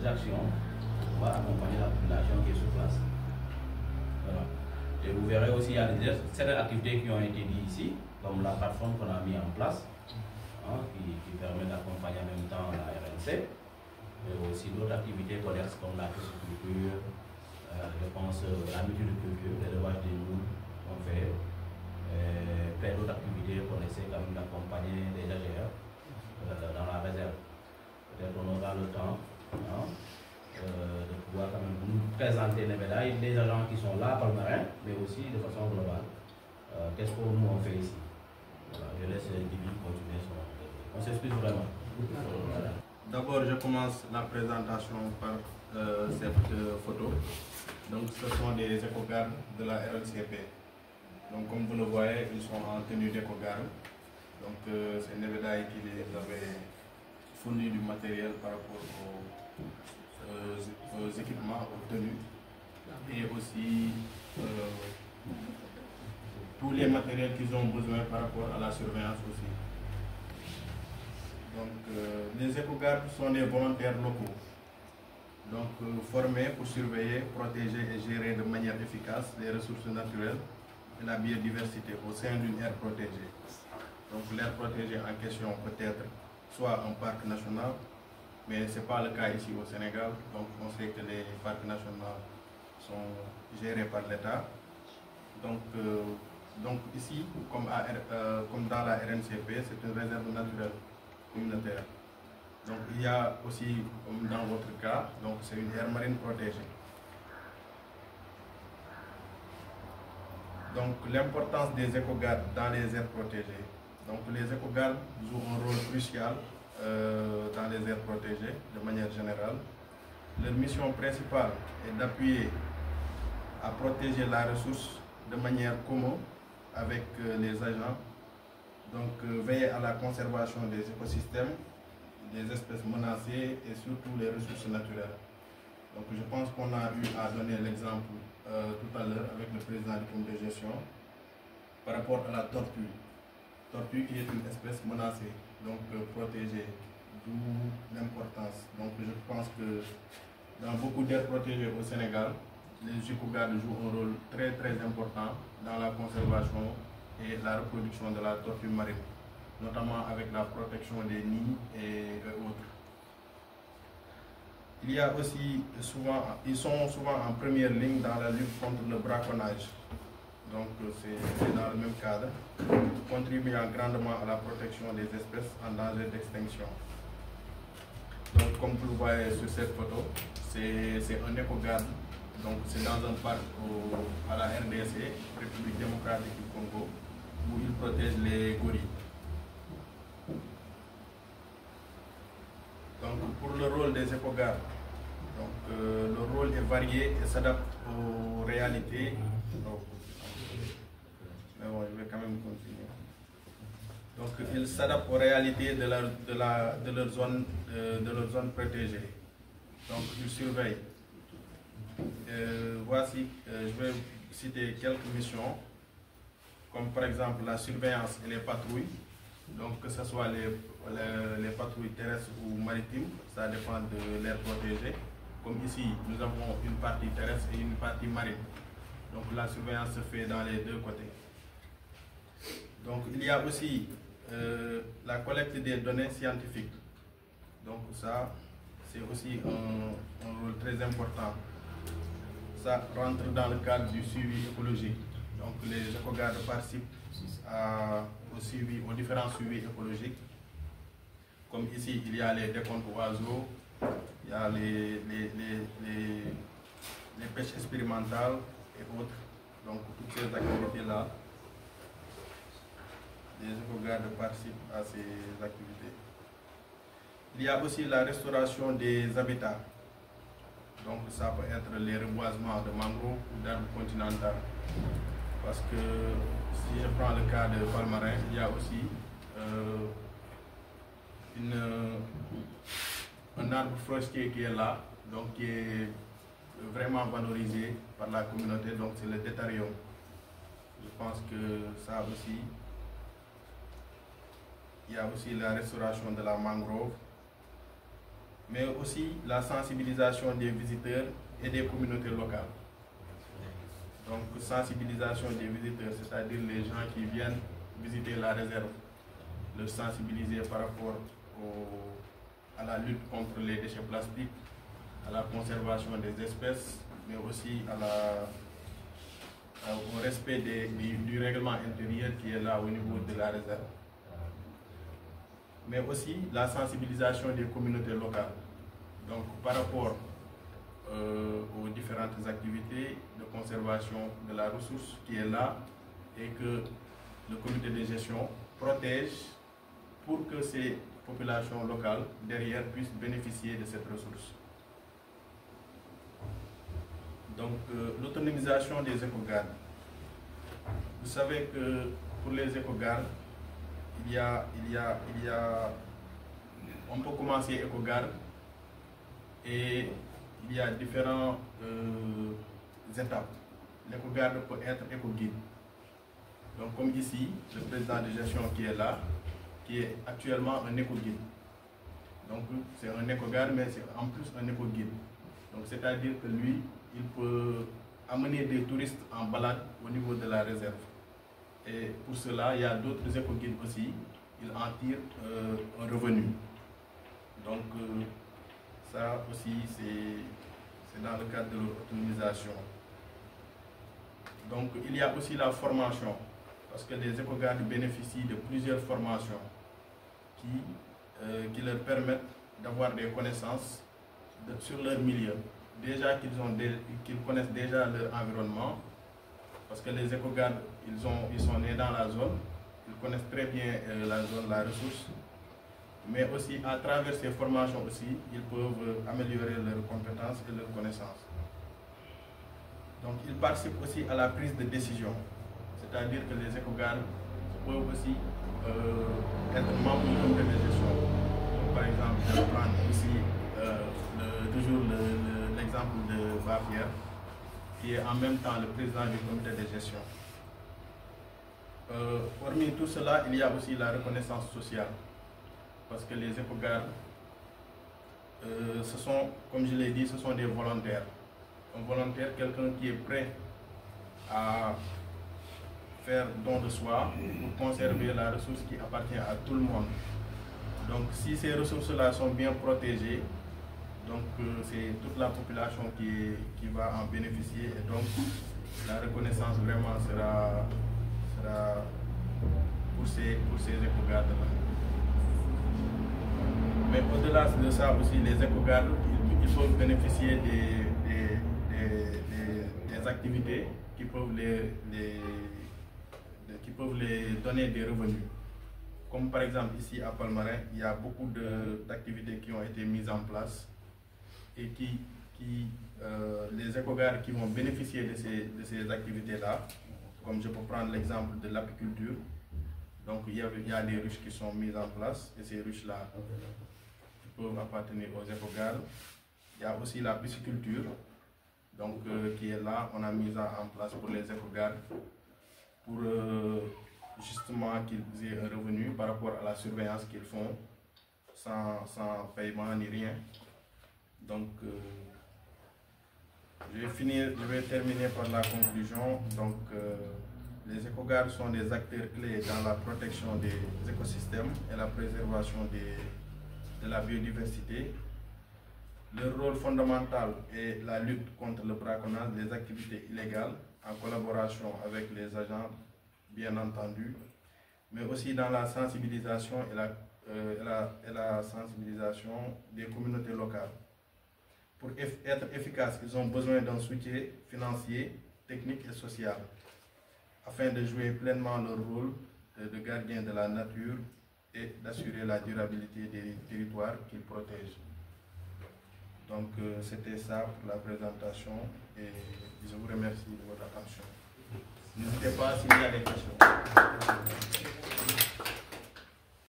actions pour accompagner la population qui est sur place. Voilà. Et vous verrez aussi, il y a certaines activités qui ont été dites ici, comme la plateforme qu'on a mis en place, qui permet d'accompagner en même temps la RNC, mais aussi d'autres activités connexes comme la pisciculture, je pense la multiculture, l'élevage des loups qu'on fait, plein d'autres activités qu'on essaie quand même d'accompagner les AGR dans la réserve. Peut-être on aura le temps de pouvoir quand même nous présenter les médailles, les agents qui sont là, Palmarin, mais aussi de façon globale. Qu'est-ce que nous on fait ici? Voilà, je laisse Dibi continuer son. On s'explique vraiment. Voilà. D'abord, je commence la présentation par cette photo. Donc, ce sont des éco-gardes de la RLCP. Donc, comme vous le voyez, ils sont en tenue d'éco-garde. Donc, c'est une médaille qui les avait fourni du matériel par rapport aux équipements, aux tenues, et aussi tous les matériels qu'ils ont besoin par rapport à la surveillance aussi. Donc, les éco-gardes sont des volontaires locaux, donc formés pour surveiller, protéger et gérer de manière efficace les ressources naturelles et la biodiversité au sein d'une aire protégée. Donc, l'aire protégée en question peut être soit un parc national, mais ce n'est pas le cas ici au Sénégal. Donc, on sait que les parcs nationaux sont gérés par l'État. Donc, ici, comme dans la RNCP, c'est une réserve naturelle communautaire. Donc, il y a aussi, comme dans votre cas, donc c'est une aire marine protégée. Donc, l'importance des éco-gardes dans les aires protégées. Donc, les éco-gardes jouent un rôle crucial dans les aires protégées de manière générale. Leur mission principale est d'appuyer à protéger la ressource de manière commune avec les agents. Donc, veiller à la conservation des écosystèmes, des espèces menacées et surtout les ressources naturelles. Donc, je pense qu'on a eu à donner l'exemple tout à l'heure avec le président du comité de gestion par rapport à la tortue. Tortue qui est une espèce menacée, donc protégée, d'où l'importance. Donc, je pense que dans beaucoup d'aires protégées au Sénégal, les éco-gardes jouent un rôle très important dans la conservation et la reproduction de la tortue marine, notamment avec la protection des nids et autres. Il y a aussi ils sont souvent en première ligne dans la lutte contre le braconnage. Donc c'est dans le même cadre, contribuant grandement à la protection des espèces en danger d'extinction. Donc comme vous le voyez sur cette photo, c'est un éco-garde. Donc c'est dans un parc à la RDC, République démocratique du Congo, où il protège les gorilles. Donc pour le rôle des éco-gardes, le rôle est varié et s'adapte aux réalités. Mais bon, je vais quand même continuer. Donc il s'adapte aux réalités de leur zone protégée. Donc il surveille. Voici, je vais citer quelques missions, comme par exemple la surveillance et les patrouilles. Donc que ce soit les patrouilles terrestres ou maritimes, ça dépend de l'aire protégée. Comme ici, nous avons une partie terrestre et une partie marine. Donc la surveillance se fait dans les deux côtés. Donc il y a aussi la collecte des données scientifiques. Donc ça, c'est aussi un rôle très important. Ça rentre dans le cadre du suivi écologique. Donc les éco-gardes participent aux différents suivis écologiques. Comme ici, il y a les décomptes oiseaux, il y a les pêches expérimentales et autres. Donc toutes ces activités-là, les éco-gardes participent à ces activités. Il y a aussi la restauration des habitats. Donc ça peut être les reboisements de mangroves ou d'arbres continentaux. Parce que si je prends le cas de Palmarin, il y a aussi un arbre forestier qui est là, donc qui est vraiment valorisé par la communauté, donc c'est le Détarium. Je pense que ça aussi, il y a aussi la restauration de la mangrove, mais aussi la sensibilisation des visiteurs et des communautés locales. Donc, sensibilisation des visiteurs, c'est-à-dire les gens qui viennent visiter la réserve, leur sensibiliser par rapport à la lutte contre les déchets plastiques, à la conservation des espèces, mais aussi au respect du règlement intérieur qui est là au niveau de la réserve. Mais aussi la sensibilisation des communautés locales. Donc, par rapport aux différentes activités de conservation de la ressource qui est là et que le comité de gestion protège pour que ces populations locales derrière puissent bénéficier de cette ressource. Donc, l'autonomisation des éco-gardes. Vous savez que pour les éco-gardes, on peut commencer éco-garde et il y a différentes étapes. L'éco-garde peut être éco-guide. Donc, comme ici, le président de gestion qui est là, qui est actuellement un éco-guide. Donc, c'est un éco-garde, mais c'est en plus un éco-guide. Donc, c'est-à-dire que lui, il peut amener des touristes en balade au niveau de la réserve. Et pour cela, il y a d'autres éco-guides aussi. Ils en tirent un revenu. Donc, ça aussi, c'est dans le cadre de l'autonomisation. Donc, il y a aussi la formation, parce que les éco-gardes bénéficient de plusieurs formations qui leur permettent d'avoir des connaissances sur leur milieu. Déjà qu'ils connaissent déjà leur environnement, parce que les éco-gardes, ils sont nés dans la zone, ils connaissent très bien la zone, la ressource, mais aussi à travers ces formations aussi, ils peuvent améliorer leurs compétences et leurs connaissances. Donc ils participent aussi à la prise de décision, c'est-à-dire que les éco-gardes peuvent aussi être membres du comité de gestion. Donc, par exemple, je vais prendre ici toujours l'exemple de Bapierre, qui est en même temps le président du comité de gestion. Hormis tout cela, il y a aussi la reconnaissance sociale, parce que les éco-gardes, ce sont, comme je l'ai dit, ce sont des volontaires. Un volontaire, quelqu'un qui est prêt à faire don de soi pour conserver la ressource qui appartient à tout le monde. Donc, si ces ressources-là sont bien protégées, donc c'est toute la population qui va en bénéficier, et donc la reconnaissance vraiment sera pour ces éco-gardes-là. Mais au-delà de ça aussi, les éco-gardes, ils peuvent bénéficier des activités qui peuvent les donner des revenus. Comme par exemple ici à Palmarin, il y a beaucoup d'activités qui ont été mises en place et les éco-gardes qui vont bénéficier de ces activités-là, comme je peux prendre l'exemple de l'apiculture. Donc il y a des ruches qui sont mises en place et ces ruches-là peuvent appartenir aux éco-gardes. Il y a aussi la pisciculture, donc qui est là, on a mis en place pour les éco-gardes pour justement qu'ils aient un revenu par rapport à la surveillance qu'ils font sans paiement ni rien. Donc je vais terminer par la conclusion. Donc les éco-gardes sont des acteurs clés dans la protection des écosystèmes et la préservation de la biodiversité. Leur rôle fondamental est la lutte contre le braconnage des activités illégales en collaboration avec les agents, bien entendu, mais aussi dans la sensibilisation et la sensibilisation des communautés locales. Pour être efficaces, ils ont besoin d'un soutien financier, technique et social, afin de jouer pleinement leur rôle de gardien de la nature et d'assurer la durabilité des territoires qu'ils protègent. Donc c'était ça pour la présentation et je vous remercie de votre attention. N'hésitez pas s'il y a des questions.